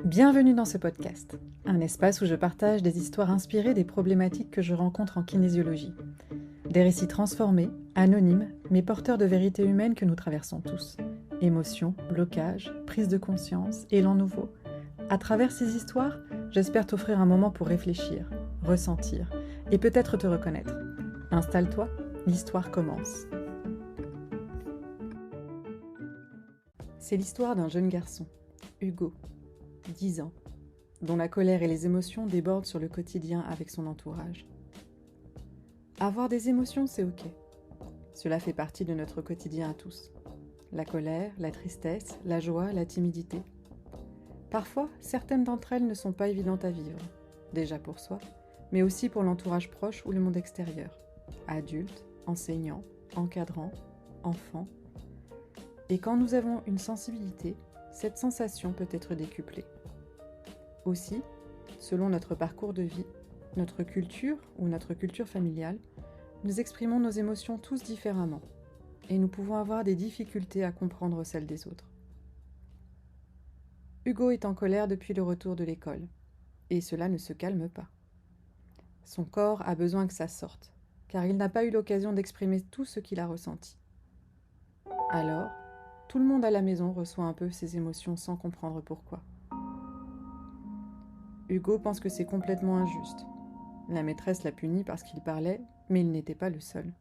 Bienvenue dans ce podcast, un espace où je partage des histoires inspirées des problématiques que je rencontre en kinésiologie. Des récits transformés, anonymes, mais porteurs de vérités humaines que nous traversons tous. Émotions, blocages, prise de conscience, élan nouveau. À travers ces histoires, j'espère t'offrir un moment pour réfléchir, ressentir et peut-être te reconnaître. Installe-toi, l'histoire commence. C'est l'histoire d'un jeune garçon, Hugo, 10 ans, dont la colère et les émotions débordent sur le quotidien avec son entourage. Avoir des émotions, c'est ok. Cela fait partie de notre quotidien à tous. La colère, la tristesse, la joie, la timidité. Parfois, certaines d'entre elles ne sont pas évidentes à vivre, déjà pour soi, mais aussi pour l'entourage proche ou le monde extérieur, adultes, enseignants, encadrants, enfants. Et quand nous avons une sensibilité, cette sensation peut être décuplée. Aussi, selon notre parcours de vie, notre culture ou notre culture familiale, nous exprimons nos émotions tous différemment et nous pouvons avoir des difficultés à comprendre celles des autres. Hugo est en colère depuis le retour de l'école et cela ne se calme pas. Son corps a besoin que ça sorte car il n'a pas eu l'occasion d'exprimer tout ce qu'il a ressenti. Alors, tout le monde à la maison reçoit un peu ses émotions sans comprendre pourquoi. Hugo pense que c'est complètement injuste. La maîtresse l'a puni parce qu'il parlait, mais il n'était pas le seul.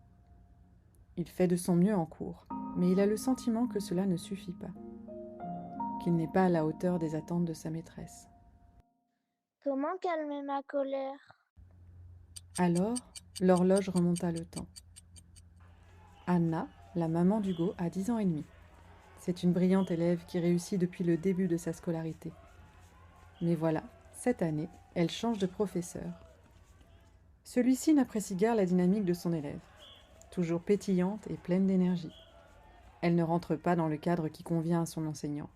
Il fait de son mieux en cours, mais il a le sentiment que cela ne suffit pas, qu'il n'est pas à la hauteur des attentes de sa maîtresse. Comment calmer ma colère? Alors, l'horloge remonta le temps. Anna, la maman d'Hugo, a 10 ans et demi. C'est une brillante élève qui réussit depuis le début de sa scolarité. Mais voilà, cette année, elle change de professeur. Celui-ci n'apprécie guère la dynamique de son élève, toujours pétillante et pleine d'énergie. Elle ne rentre pas dans le cadre qui convient à son enseignant.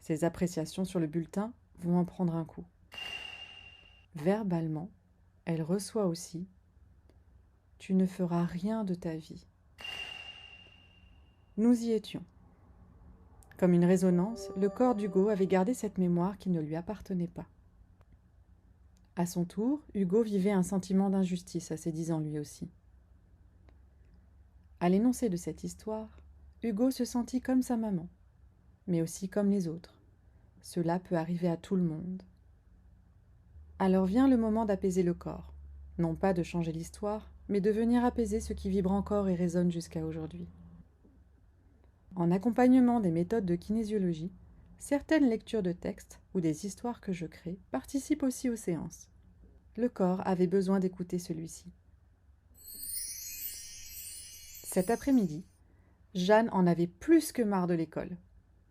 Ses appréciations sur le bulletin vont en prendre un coup. Verbalement, elle reçoit aussi « Tu ne feras rien de ta vie ». Nous y étions. Comme une résonance, le corps d'Hugo avait gardé cette mémoire qui ne lui appartenait pas. À son tour, Hugo vivait un sentiment d'injustice à ses 10 ans lui aussi. À l'énoncé de cette histoire, Hugo se sentit comme sa maman, mais aussi comme les autres. Cela peut arriver à tout le monde. Alors vient le moment d'apaiser le corps, non pas de changer l'histoire, mais de venir apaiser ce qui vibre encore et résonne jusqu'à aujourd'hui. En accompagnement des méthodes de kinésiologie, certaines lectures de textes ou des histoires que je crée participent aussi aux séances. Le corps avait besoin d'écouter celui-ci. Cet après-midi, Jeanne en avait plus que marre de l'école.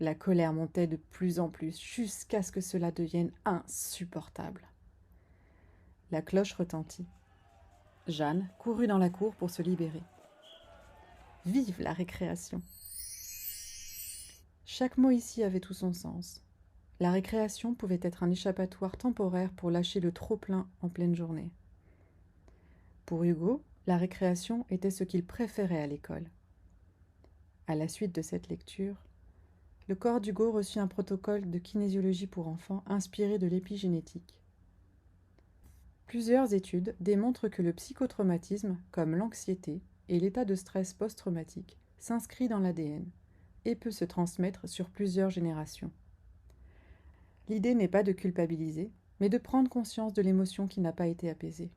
La colère montait de plus en plus jusqu'à ce que cela devienne insupportable. La cloche retentit. Jeanne courut dans la cour pour se libérer. Vive la récréation! Chaque mot ici avait tout son sens. La récréation pouvait être un échappatoire temporaire pour lâcher le trop-plein en pleine journée. Pour Hugo, la récréation était ce qu'il préférait à l'école. À la suite de cette lecture, le corps d'Hugo reçut un protocole de kinésiologie pour enfants inspiré de l'épigénétique. Plusieurs études démontrent que le psychotraumatisme, comme l'anxiété et l'état de stress post-traumatique, s'inscrit dans l'ADN et peut se transmettre sur plusieurs générations. L'idée n'est pas de culpabiliser, mais de prendre conscience de l'émotion qui n'a pas été apaisée.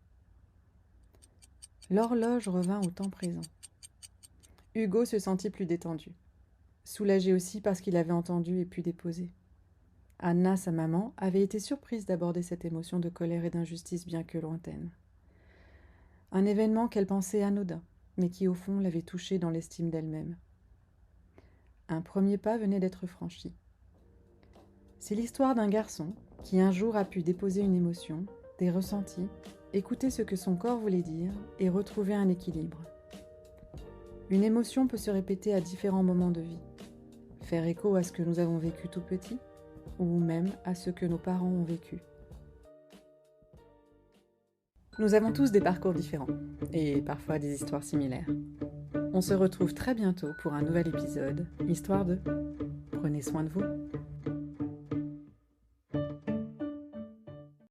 L'horloge revint au temps présent. Hugo se sentit plus détendu, soulagé aussi parce qu'il avait entendu et pu déposer. Anna, sa maman, avait été surprise d'aborder cette émotion de colère et d'injustice bien que lointaine. Un événement qu'elle pensait anodin, mais qui au fond l'avait touchée dans l'estime d'elle-même. Un premier pas venait d'être franchi. C'est l'histoire d'un garçon qui un jour a pu déposer une émotion, des ressentis, écouter ce que son corps voulait dire et retrouver un équilibre. Une émotion peut se répéter à différents moments de vie, faire écho à ce que nous avons vécu tout petit, ou même à ce que nos parents ont vécu. Nous avons tous des parcours différents, et parfois des histoires similaires. On se retrouve très bientôt pour un nouvel épisode, histoire de... Prenez soin de vous.